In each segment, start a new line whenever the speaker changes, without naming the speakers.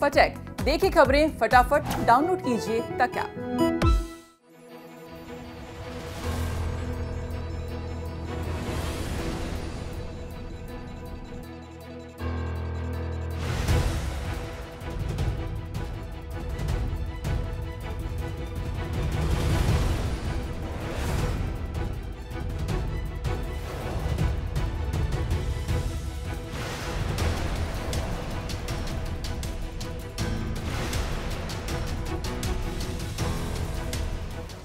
फटेक। देखिए खबरें फटाफट, डाउनलोड कीजिए तक ऐप।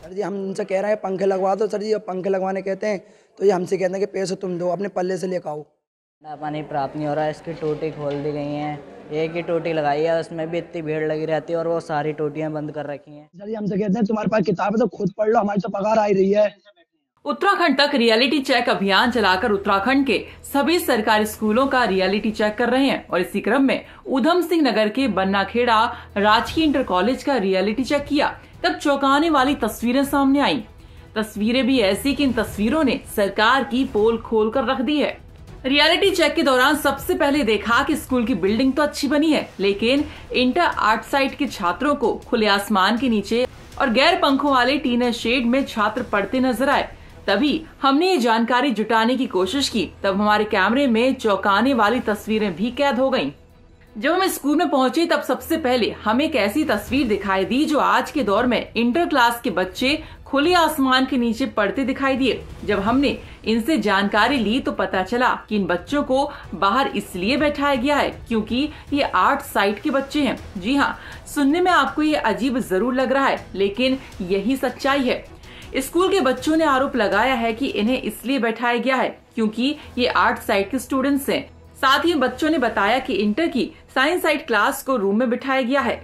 सर जी हम उनसे कह रहे हैं पंखे लगवा दो सर जी, अब पंखे लगवाने कहते हैं तो ये हमसे कहते हैं कि पैसे तुम दो, अपने पल्ले से लेकर आओ।
पानी प्राप्त नहीं हो रहा है, इसकी टोटी खोल दी गई हैं। एक ही टोटी लगाई है, उसमें भी इतनी भीड़ लगी रहती है और वो सारी टोटियां बंद कर रखी हैं।
सर जी हमसे कहते हैं तुम्हारे पास किताब है तो खुद पढ़ लो, हमारी तो पगार आ ही रही है।
उत्तराखंड तक रियलिटी चेक अभियान चलाकर उत्तराखंड के सभी सरकारी स्कूलों का रियलिटी चेक कर रहे हैं और इसी क्रम में ऊधम सिंह नगर के बन्नाखेड़ा राजकीय इंटर कॉलेज का रियलिटी चेक किया, तब चौंकाने वाली तस्वीरें सामने आई। तस्वीरें भी ऐसी कि इन तस्वीरों ने सरकार की पोल खोल कर रख दी है। रियलिटी चेक के दौरान सबसे पहले देखा कि स्कूल की बिल्डिंग तो अच्छी बनी है, लेकिन इंटर आर्ट साइट के छात्रों को खुले आसमान के नीचे और गैर पंखों वाले टीना शेड में छात्र पढ़ते नजर आए। तभी हमने ये जानकारी जुटाने की कोशिश की, तब हमारे कैमरे में चौंकाने वाली तस्वीरें भी कैद हो गईं। जब हम स्कूल में पहुंचे तब सबसे पहले हमें एक ऐसी तस्वीर दिखाई दी जो आज के दौर में इंटर क्लास के बच्चे खुले आसमान के नीचे पढ़ते दिखाई दिए। जब हमने इनसे जानकारी ली तो पता चला कि इन बच्चों को बाहर इसलिए बैठाया गया है क्योंकि ये आर्ट साइट के बच्चे हैं। जी हाँ, सुनने में आपको ये अजीब जरूर लग रहा है, लेकिन यही सच्चाई है। स्कूल के बच्चों ने आरोप लगाया है कि इन्हें इसलिए बैठाया गया है क्योंकि ये आर्ट साइट के स्टूडेंट्स हैं। साथ ही बच्चों ने बताया कि इंटर की साइंस साइट क्लास को रूम में बिठाया गया है।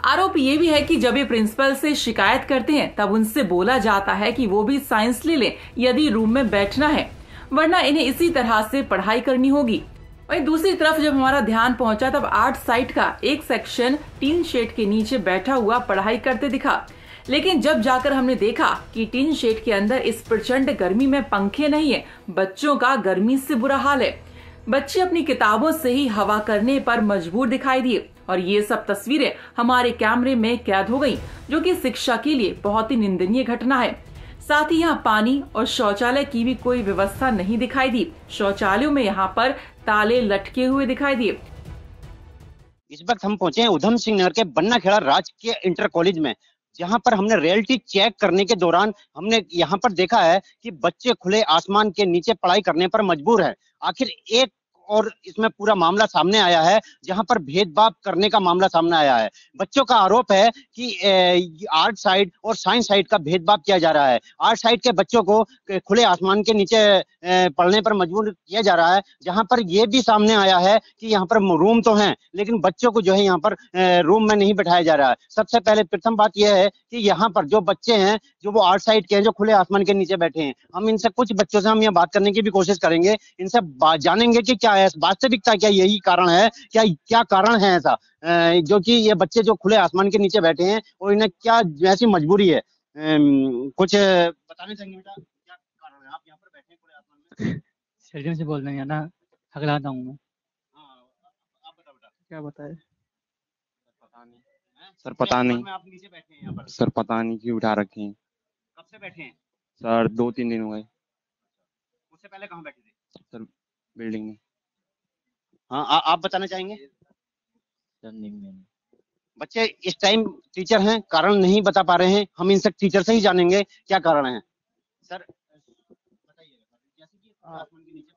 आरोप ये भी है कि जब ये प्रिंसिपल से शिकायत करते हैं तब उनसे बोला जाता है कि वो भी साइंस ले लें यदि रूम में बैठना है, वरना इन्हें इसी तरह से पढ़ाई करनी होगी। वहीं दूसरी तरफ जब हमारा ध्यान पहुंचा तब आर्ट साइट का एक सेक्शन टीन शेड के नीचे बैठा हुआ पढ़ाई करते दिखा, लेकिन जब जाकर हमने देखा कि टीन शेड के अंदर इस प्रचंड गर्मी में पंखे नहीं है, बच्चों का गर्मी से बुरा हाल है। बच्चे अपनी किताबों से ही हवा करने पर मजबूर दिखाई दिए और ये सब तस्वीरें हमारे कैमरे में कैद हो गईं, जो कि शिक्षा के लिए बहुत ही निंदनीय घटना है। साथ ही यहाँ पानी और शौचालय की भी कोई व्यवस्था नहीं दिखाई दी। शौचालयों में यहाँ पर ताले लटके हुए दिखाई दिए।
इस वक्त हम पहुंचे हैं ऊधम सिंह नगर के बन्नाखेड़ा राजकीय इंटर कॉलेज में, जहां पर हमने रियलिटी चेक करने के दौरान हमने यहाँ पर देखा है कि बच्चे खुले आसमान के नीचे पढ़ाई करने पर मजबूर है। आखिर एक और इसमें पूरा मामला सामने आया है जहां पर भेदभाव करने का मामला सामने आया है। बच्चों का आरोप है कि आर्ट साइड और साइंस साइड का भेदभाव किया जा रहा है। आर्ट साइड के बच्चों को खुले आसमान के नीचे पढ़ने पर मजबूर किया जा रहा है, जहां पर यह भी सामने आया है कि यहाँ पर रूम तो हैं लेकिन बच्चों को जो है यहाँ पर रूम में नहीं बैठाया जा रहा है। सबसे पहले प्रथम बात यह है कि यहाँ पर जो बच्चे हैं जो वो आर्ट साइड के हैं, जो खुले आसमान के नीचे बैठे हैं, हम इनसे कुछ बच्चों से हम यहाँ बात करने की भी कोशिश करेंगे। इनसे जानेंगे कि क्या है वास्तविकता, क्या यही कारण है, क्या कारण है ऐसा जो कि ये बच्चे जो खुले आसमान के नीचे बैठे हैं और इन्हें क्या ऐसी मजबूरी है। कुछ बताने चाहेंगे बेटा, क्या कारण है आप यहाँ पर बैठे हैं खुले आसमान में?
सर्जन से बोल रहे हैं ना, हकलाता हूँ मैं।
आप बताओ बेटा
क्या बताए
पता नहीं सर, पता नहीं। आप नीचे बैठे हैं यहाँ पर
सर, पता नहीं क्यों उठा रखे हैं।
कब से बैठे हैं
सर? 2-3 दिन हो गए।
उससे पहले कहाँ बैठे थे
सर? बिल्डिंग में।
हाँ, आप बताना चाहेंगे? बच्चे इस टाइम टीचर हैं, कारण नहीं बता पा रहे हैं, हम इनसे टीचर से ही जानेंगे क्या कारण है। सर बताइए, जैसे कि आसमान के नीचे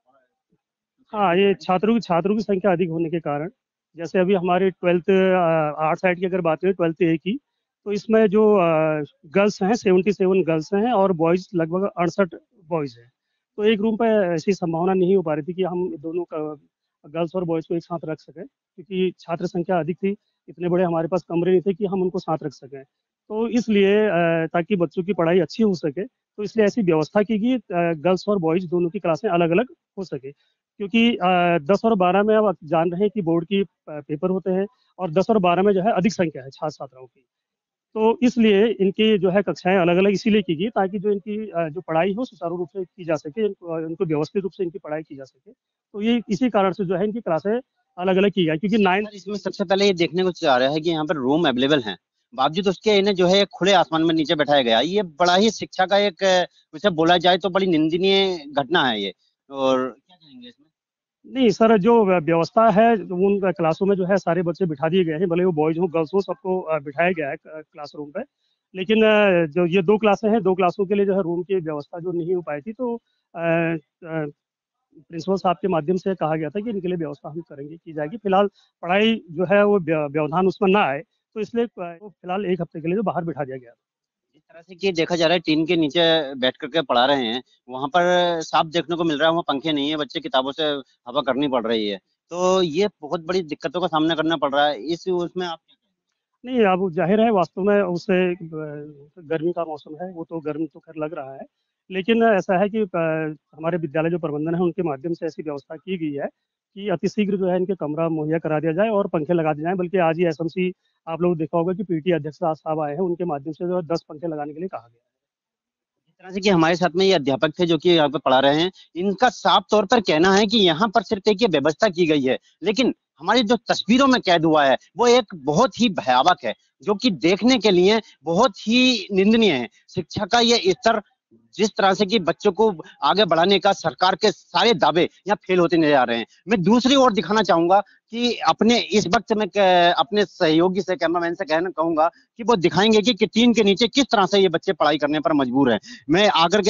हाँ, ये छात्रों की संख्या अधिक होने के कारण, जैसे अभी हमारे 12th आर्ट साइड की अगर बात करें 12th A की, तो इसमें जो गर्ल्स हैं 77 गर्ल्स हैं और बॉयज लगभग 68 बॉयज हैं। तो एक रूम पर ऐसी संभावना नहीं हो पा रही थी कि हम दोनों गर्ल्स और बॉयज को एक साथ रख सकें, क्योंकि छात्र संख्या अधिक थी, इतने बड़े हमारे पास कमरे नहीं थे कि हम उनको साथ रख सकें। तो इसलिए ताकि बच्चों की पढ़ाई अच्छी हो सके, तो इसलिए ऐसी व्यवस्था की कि गर्ल्स और बॉयज दोनों की क्लासें अलग अलग हो सके, क्योंकि 10 और 12 में आप जान रहे हैं कि बोर्ड की पेपर होते हैं और 10 और 12 में जो है अधिक संख्या है छात्र छात्राओं की। तो इसलिए इनकी जो है कक्षाएं अलग अलग इसीलिए की गई ताकि जो इनकी जो पढ़ाई हो सुचारू रूप से की जा सके, इनको व्यवस्थित रूप से इनकी पढ़ाई की जा सके। तो ये इसी कारण से जो है इनकी क्लासें अलग अलग किया है, क्योंकि 9th
सर, इसमें सबसे पहले ये देखने को चाह रहा है कि यहाँ पर रूम अवेलेबल हैं, बावजूद उसके इन्हें जो है खुले आसमान में नीचे बैठाया गया। ये बड़ा ही शिक्षा का एक उसे बोला जाए तो बड़ी निंदनीय घटना है ये। और क्या कहेंगे इसमें?
नहीं सर, जो व्यवस्था है उन क्लासों में जो है सारे बच्चे बिठा दिए गए हैं, भले वो बॉयज हो गर्ल्स हो, सबको बिठाया गया है क्लासरूम पे। लेकिन जो ये 2 क्लासें हैं, 2 क्लासों के लिए जो है रूम की व्यवस्था जो नहीं हो पाई थी, तो प्रिंसिपल साहब के माध्यम से कहा गया था कि इनके लिए व्यवस्था हम करेंगे, की जाएगी। फिलहाल पढ़ाई जो है वो व्यवधान उसमें ना आए, तो इसलिए वो फिलहाल 1 हफ्ते के लिए जो बाहर बिठा दिया गया।
जिस तरह से कि देखा जा रहा है टीन के नीचे बैठ करके पढ़ा रहे हैं, वहां पर साफ देखने को मिल रहा है, वहाँ पंखे नहीं है, बच्चे किताबों से हवा करनी पड़ रही है। तो ये बहुत बड़ी दिक्कतों का सामना करना पड़ रहा है। इस उसमें आप क्या
नहीं, अब जाहिर है वास्तव में उससे गर्मी का मौसम है, वो तो गर्म तो खैर लग रहा है। लेकिन ऐसा है कि हमारे विद्यालय जो प्रबंधन है उनके माध्यम से ऐसी व्यवस्था की गई है कि अतिशीघ्र जो है इनके कमरा मुहैया करा दिया जाए और पंखे लगा दिए जाए। बल्कि आज ही एसएमसी आप लोग देखा होगा कि पीटी अध्यक्ष साहब आए हैं, उनके माध्यम से जो है 10 पंखे लगाने के लिए कहा गया है।
जिस तरह से कि हमारे साथ में ये अध्यापक थे जो कि यहाँ पे पढ़ा रहे हैं, इनका साफ तौर पर कहना है कि यहाँ पर सिर्फ एक ये व्यवस्था की गई है, लेकिन हमारी जो तस्वीरों में कैद हुआ है वो एक बहुत ही भयावह है, जो कि देखने के लिए बहुत ही निंदनीय है। शिक्षा का ये स्तर जिस तरह से कि बच्चों को आगे बढ़ाने का सरकार के सारे दावे यहाँ फेल होते नजर आ रहे हैं। मैं दूसरी ओर दिखाना चाहूंगा कि अपने इस वक्त में अपने सहयोगी से, कैमरामैन से कहना कहूंगा कि वो दिखाएंगे कि टीन के नीचे किस तरह से ये बच्चे पढ़ाई करने पर मजबूर हैं। मैं आकर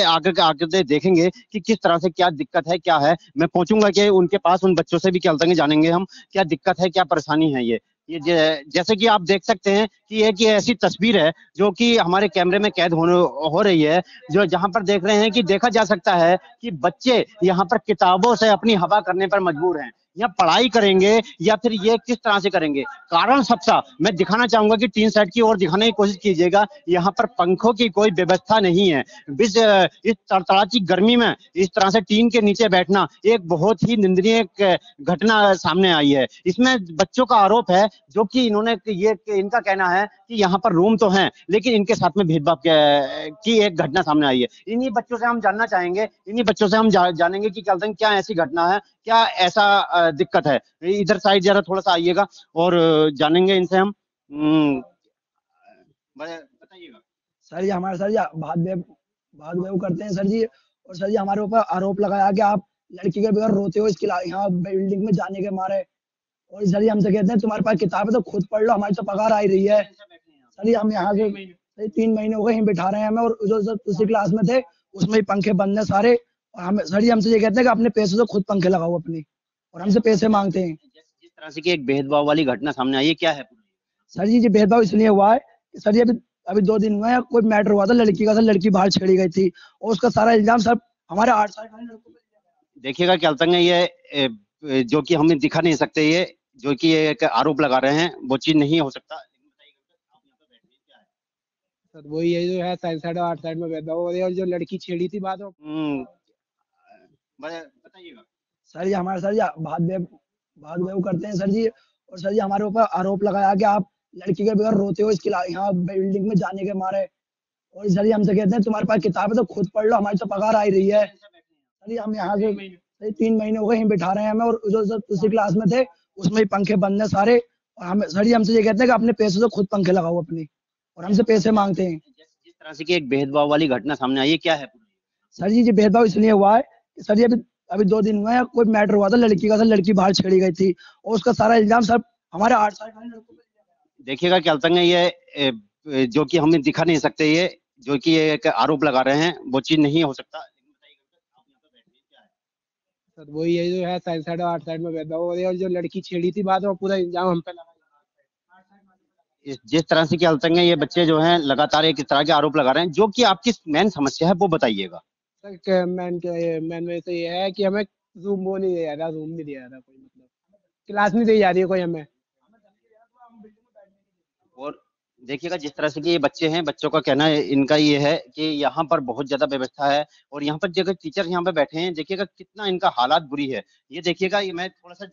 देखेंगे कि किस तरह से क्या दिक्कत है, क्या है। मैं पहुंचूंगा कि उनके पास, उन बच्चों से भी क्या जानेंगे हम क्या दिक्कत है, क्या परेशानी है। ये जैसे कि आप देख सकते हैं कि एक ये ऐसी तस्वीर है जो कि हमारे कैमरे में कैद हो रही है, जो जहां पर देख रहे हैं कि देखा जा सकता है कि बच्चे यहाँ पर किताबों से अपनी हवा करने पर मजबूर हैं। या पढ़ाई करेंगे या फिर ये किस तरह से करेंगे, कारण सबसा मैं दिखाना चाहूंगा कि टीन सेट की ओर दिखाने की कोशिश कीजिएगा। यहाँ पर पंखों की कोई व्यवस्था नहीं है। इस तड़तड़ाती गर्मी में इस तरह से टीन के नीचे बैठना एक बहुत ही निंदनीय घटना सामने आई है। इसमें बच्चों का आरोप है, जो कि इनका कहना है कि यहाँ पर रूम तो हैं, लेकिन इनके साथ में भेदभाव की एक घटना सामने आई है। इन्हीं बच्चों से हम जानना चाहेंगे, इन्हीं बच्चों से हम जानेंगे कि क्या ऐसी घटना है, क्या ऐसा दिक्कत है। इधर साइड जरा थोड़ा सा आइएगा और जानेंगे इनसे हम। बताइएगा
सर जी। हमारे सर जी भाग बेव करते हैं सर जी। और सर जी हमारे ऊपर आरोप लगाया कि आप लड़की के बगैर रोते हो इसके यहाँ बिल्डिंग में जाने के मारे। और सर जी हमसे कहते हैं तुम्हारे पास किताब है तो खुद पढ़ लो, हमारी तो पगार आ ही रही है। सर जी हम यहाँ से 3 महीने हो गए यहीं बिठा रहे हैं हमें, और जो सर उसी क्लास में थे उसमें ही पंखे बंद है सारे। और हम सर जी हमसे ये कहते हैं कि अपने पैसे से खुद पंखे लगाओ अपनी, और हमसे पैसे मांगते हैं।
जिस तरह से कि एक भेदभाव वाली घटना सामने आई है, क्या है?
सर जी ये भेदभाव इसलिए हुआ है कि सर जी अभी 2 दिन हुए हैं, कोई मैटर हुआ था लड़की का, सर लड़की बाहर छेड़ी गई थी और उसका सारा इल्जाम सर हमारे 8 साल के लड़कों पे।
देखिएगा क्या है ये जो कि हम दिखा नहीं सकते, ये जो कि ये एक आरोप लगा रहे हैं, वो चीज नहीं हो सकता।
सर वही है जो है साइड साइड 8 साइड में भेदभाव हो रही है, और जो लड़की छेड़ी थी बात
बताइएगा।
सर जी हमारे सर जी भाग बेव करते हैं सर जी। और सर जी हमारे ऊपर आरोप लगाया कि आप लड़की के बगैर रोते हो इसके यहाँ बिल्डिंग में जाने के मारे। और सर जी हमसे कहते हैं तुम्हारे पास किताब है तो खुद पढ़ लो, हमारी तो पगार आ ही रही है। सर जी हम यहाँ से 3 महीने हो गए यहीं बिठा रहे हैं हमें, और जो सर उसी क्लास में थे उसमें ही पंखे बंद है सारे। और हम सर जी हमसे ये कहते हैं कि अपने पैसे से खुद पंखे लगाओ अपनी, और हमसे पैसे मांगते हैं।
जिस तरह से कि एक भेदभाव वाली घटना सामने आई है, क्या है?
सर जी ये भेदभाव इसलिए हुआ है कि सर जी अभी 2 दिन हुए हैं, कोई मैटर हुआ था लड़की का, सर लड़की बाहर छेड़ी गई थी और उसका सारा इल्जाम सर हमारे 8 साल के लड़कों पे।
देखिएगा क्या है ये जो कि हम दिखा नहीं सकते, ये जो कि ये एक आरोप लगा रहे हैं, वो चीज नहीं हो सकता।
सर वही है जो है साइड साइड 8 साइड में भेदभाव हो रही है, और जो लड़की छेड़ी थी बात वो पूरा इल्जाम हम पे लगा।
जिस तरह से क्या है ये बच्चे जो हैं लगातार एक इस तरह के आरोप लगा रहे हैं, जो कि आपकी मेन समस्या है वो बताइएगा।
सर मेन में तो ये है कि हमें रूम वो नहीं दिया जा रहा, रूम नहीं दिया जा रहा, कोई मतलब क्लास नहीं दी जा रही है कोई हमें।
और देखिएगा जिस तरह से कि ये बच्चे हैं, बच्चों का कहना है, इनका ये है कि यहाँ पर बहुत ज्यादा व्यवस्था है, और यहाँ पर जगह टीचर यहाँ पे बैठे हैं, देखिएगा कितना इनका हालात बुरी है। ये देखिएगा, ये मैं थोड़ा सा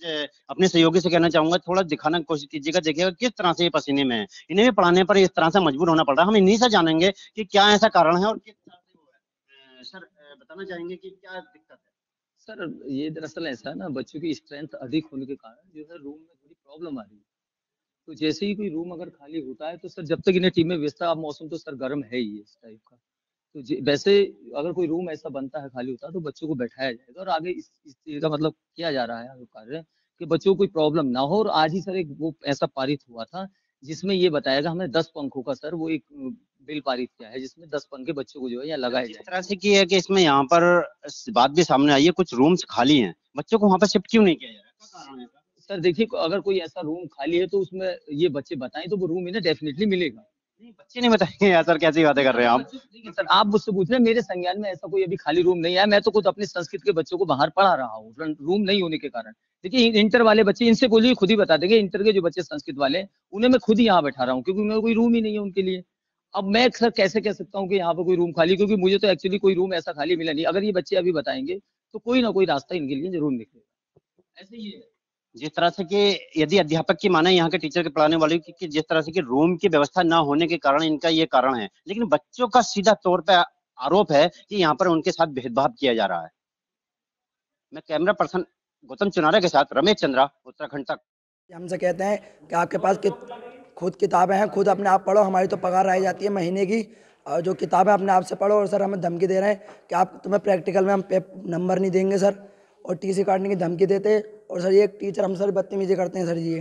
अपने सहयोगी से कहना चाहूंगा, थोड़ा दिखाने की कोशिश कीजिएगा। देखिएगा किस तरह से ये पसीने में है, इन्हें भी पढ़ाने पर इस तरह से मजबूर होना पड़ रहा है। हम इन्हीं से जानेंगे कि क्या ऐसा कारण है और किस तरह से वो है। सर बताना चाहेंगे कि क्या दिक्कत है?
सर ये दरअसल ऐसा है ना, बच्चों की स्ट्रेंथ अधिक होने के कारण जो है रूम में थोड़ी प्रॉब्लम आ रही है। तो जैसे ही कोई रूम अगर खाली होता है तो सर जब तक इन्हें टीम में व्यवस्था, अब मौसम तो सर गर्म है ही इस टाइप का, तो वैसे अगर कोई रूम ऐसा बनता है, खाली होता है, तो बच्चों को बैठाया जाएगा और आगे इस चीज का मतलब किया जा रहा है कार्य कि बच्चों को कोई प्रॉब्लम ना हो। और आज ही सर एक वो ऐसा पारित हुआ था जिसमें ये बताया गया हमने 10 पंखों का सर वो एक बिल पारित किया है जिसमें 10 पंखे बच्चों को जो है यहाँ लगाए
जिस
जाए।
तरह से की है कि इसमें यहाँ पर बात भी सामने आई है, कुछ रूम्स खाली हैं, बच्चों को वहाँ पर शिफ्ट क्यों नहीं किया जा रहा है? क्या कारण है?
सर देखिए, अगर कोई ऐसा रूम खाली है तो उसमें ये बच्चे बताएं तो वो रूम इन्हें डेफिनेटली मिलेगा।
नहीं, बच्चे नहीं बताएंगे यार सर, कैसी बातें कर रहे हैं आप?
देखिए सर, आप मुझसे पूछ रहे हैं, मेरे संज्ञान में ऐसा कोई अभी खाली रूम नहीं है। मैं तो खुद अपने संस्कृत के बच्चों को बाहर पढ़ा रहा हूँ रूम नहीं होने के कारण। देखिए इंटर वाले बच्चे, इनसे बोलिए खुद ही बता देंगे, इंटर के जो बच्चे संस्कृत वाले उन्हें मैं खुद ही यहाँ बैठा रहा हूँ क्योंकि उन्हें कोई रूम ही नहीं है उनके लिए। अब मैं सर कैसे कह सकता हूँ कि यहाँ पर कोई रूम खाली, क्योंकि मुझे तो एक्चुअली कोई रूम ऐसा खाली मिला नहीं। अगर ये बच्चे अभी बताएंगे तो कोई ना कोई रास्ता इनके लिए जरूर निकलेगा। ऐसे ही है
जिस तरह से कि यदि अध्यापक की माने, यहाँ के टीचर के पढ़ाने वाले की जिस तरह से कि रूम की व्यवस्था ना होने के कारण इनका ये कारण है, लेकिन बच्चों का सीधा तौर पे आरोप है कि यहाँ पर उनके साथ भेदभाव किया जा रहा है। मैं कैमरा पर्सन गौतम चुनारा के साथ रमेश चंद्रा, उत्तराखंड तक।
हमसे कहते हैं कि आपके पास खुद किताबें हैं, खुद अपने आप पढ़ो, हमारी तो पगार रह जाती है महीने की, और जो किताबें अपने आप से पढ़ो। और सर हमें धमकी दे रहे हैं कि आप तुम्हें प्रैक्टिकल में हम नंबर नहीं देंगे सर, और टीसी काटने की धमकी देते। और सर ये टीचर हम सर बदतमीजी करते हैं सर जी।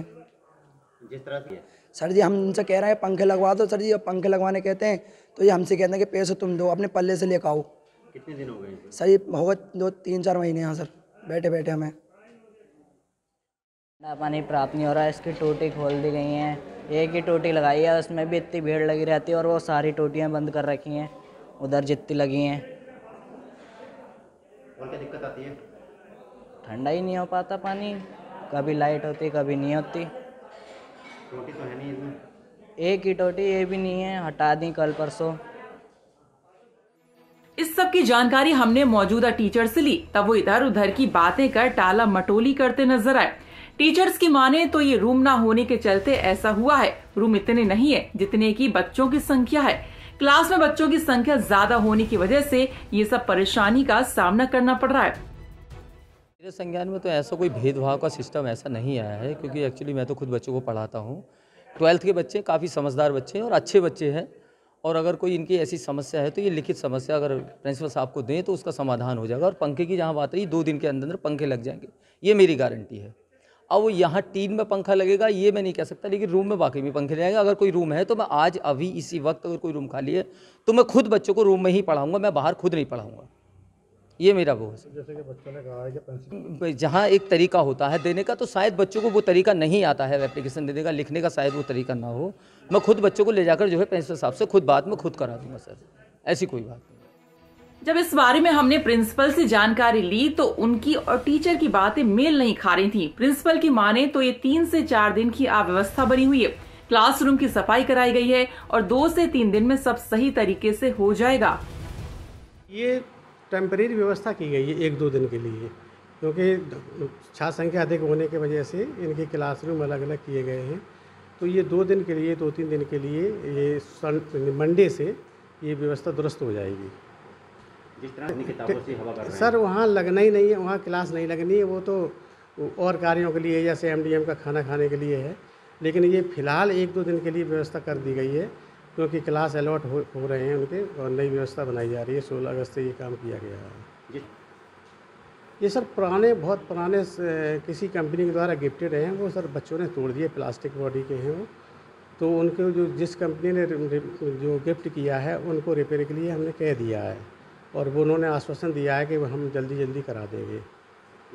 जिस तरह से
सर जी हम उनसे कह रहे हैं पंखे लगवा दो सर जी, और पंखे लगवाने कहते हैं तो ये हमसे कहते हैं कि पैसे तुम दो, अपने पल्ले से लेकर आओ।
कितने दिन हो गए
सर ये होगा 2-3-4 महीने यहाँ सर बैठे बैठे हमें
पानी प्राप्त नहीं हो रहा है। इसकी टोटी खोल दी गई हैं, एक ही टोटी लगाई है, उसमें भी इतनी भीड़ लगी रहती है और वो सारी टोटियाँ बंद कर रखी हैं उधर जितनी लगी हैं।
और क्या दिक्कत आती है?
ठंडा ही नहीं हो पाता पानी, कभी लाइट होती कभी नहीं होती।
टोटी तो है नहीं इसमें,
एक ही टोटी, ये भी नहीं है, हटा दी कल परसों।
इस सब की जानकारी हमने मौजूदा टीचर से ली, तब वो इधर उधर की बातें कर टाला मटोली करते नजर आए। टीचर्स की माने तो ये रूम ना होने के चलते ऐसा हुआ है। रूम इतने नहीं है जितने की बच्चों की संख्या है। क्लास में बच्चों की संख्या ज्यादा होने की वजह से ये सब परेशानी का सामना करना पड़ रहा है।
मेरे संज्ञान में तो ऐसा कोई भेदभाव का सिस्टम ऐसा नहीं आया है, क्योंकि एक्चुअली मैं तो खुद बच्चों को पढ़ाता हूँ। 12th के बच्चे काफ़ी समझदार बच्चे हैं और अच्छे बच्चे हैं, और अगर कोई इनकी ऐसी समस्या है तो ये लिखित समस्या अगर प्रिंसिपल साहब को दें तो उसका समाधान हो जाएगा। और पंखे की जहाँ बात रही, 2 दिन के अंदर पंखे लग जाएंगे, ये मेरी गारंटी है। अब वो यहाँ टीन में पंखा लगेगा ये मैं नहीं कह सकता, लेकिन रूम में वाकई में पंखे लगेंगे। अगर कोई रूम है तो मैं आज अभी इसी वक्त अगर कोई रूम खाली है तो मैं खुद बच्चों को रूम में ही पढ़ाऊँगा, मैं बाहर खुद नहीं पढ़ाऊँगा। ये मेरा वो है।
जैसे कि बच्चों ने कहा है कि
जहाँ एक तरीका होता है देने का, तो शायद बच्चों को वो तरीका नहीं आता है एप्लीकेशन देने का, लिखने का शायद वो तरीका ना हो। मैं खुद बच्चों को ले जाकर जो है प्रिंसिपल साहब से खुद बात में खुद करा दूंगा सर, ऐसी कोई बात नहीं।
जब इस बारे में हमने प्रिंसिपल से जानकारी ली तो उनकी और टीचर की बातें मेल नहीं खा रही थी। प्रिंसिपल की माने तो ये 3 से 4 दिन की अव्यवस्था बनी हुई है। क्लासरूम की सफाई कराई गई है और 2 से 3 दिन में सब सही तरीके से हो जाएगा।
ये टेम्परेरी व्यवस्था की गई है 1-2 दिन के लिए, क्योंकि छात्र संख्या अधिक होने की वजह से इनके क्लासरूम अलग अलग किए गए हैं। तो ये 2 दिन के लिए, 2-3 दिन के लिए, ये मंडे से ये व्यवस्था दुरुस्त हो जाएगी।
जिस तरह की किताबों से हवा कर रहे हैं
सर, वहाँ लगना ही नहीं है, वहाँ क्लास नहीं लगनी है, वो तो और कार्यों के लिए जैसे MDM का खाना खाने के लिए है। लेकिन ये फ़िलहाल 1-2 दिन के लिए व्यवस्था कर दी गई है, क्योंकि क्लास अलॉट हो रहे हैं उनके और नई व्यवस्था बनाई जा रही है। 16 अगस्त से ये काम किया गया है। ये सर बहुत पुराने किसी कंपनी के द्वारा गिफ्टेड हैं, वो सर बच्चों ने तोड़ दिए, प्लास्टिक बॉडी के हैं वो। तो उनको जिस कंपनी ने जो गिफ्ट किया है उनको रिपेयर के लिए हमने कह दिया है, और वो उन्होंने आश्वासन दिया है कि हम जल्दी करा देंगे।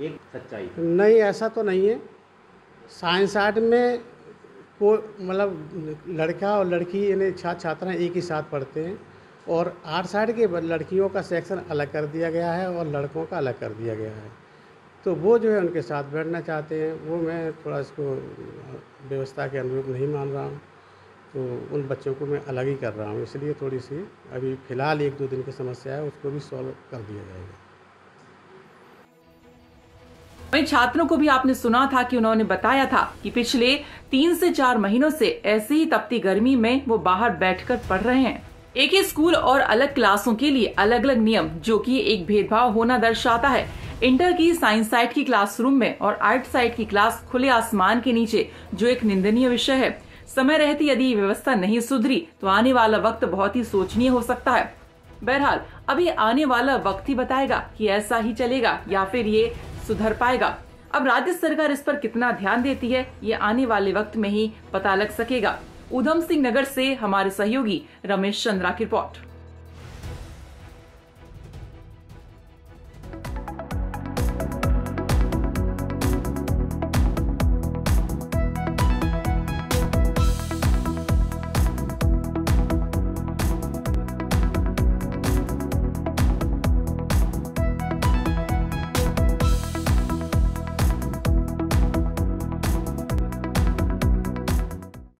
एक सच्चाई
नहीं, ऐसा तो नहीं है। साइंस आर्ट में को मतलब लड़का और लड़की यानी छात्र एक ही साथ पढ़ते हैं, और आर्ट्स साइड के लड़कियों का सेक्शन अलग कर दिया गया है और लड़कों का अलग कर दिया गया है। तो वो जो है उनके साथ बैठना चाहते हैं, वो मैं थोड़ा इसको व्यवस्था के अनुरूप नहीं मान रहा हूँ, तो उन बच्चों को मैं अलग ही कर रहा हूँ। इसलिए थोड़ी सी अभी फ़िलहाल 1-2 दिन की समस्या है, उसको भी सॉल्व कर दिया जाएगा।
वहीं छात्रों को भी आपने सुना था कि उन्होंने बताया था कि पिछले 3 से 4 महीनों से ऐसे ही तपती गर्मी में वो बाहर बैठकर पढ़ रहे हैं। एक ही स्कूल और अलग क्लासों के लिए अलग अलग नियम, जो कि एक भेदभाव होना दर्शाता है। इंटर की साइंस साइट की क्लासरूम में और आर्ट साइट की क्लास खुले आसमान के नीचे, जो एक निंदनीय विषय है। समय रहते यदि व्यवस्था नहीं सुधरी तो आने वाला वक्त बहुत ही सोचनीय हो सकता है। बहरहाल अभी आने वाला वक्त ही बताएगा कि ऐसा ही चलेगा या फिर ये सुधर पाएगा। अब राज्य सरकार इस पर कितना ध्यान देती है, ये आने वाले वक्त में ही पता लग सकेगा। ऊधम सिंह नगर से हमारे सहयोगी रमेश चंद्रा की रिपोर्ट।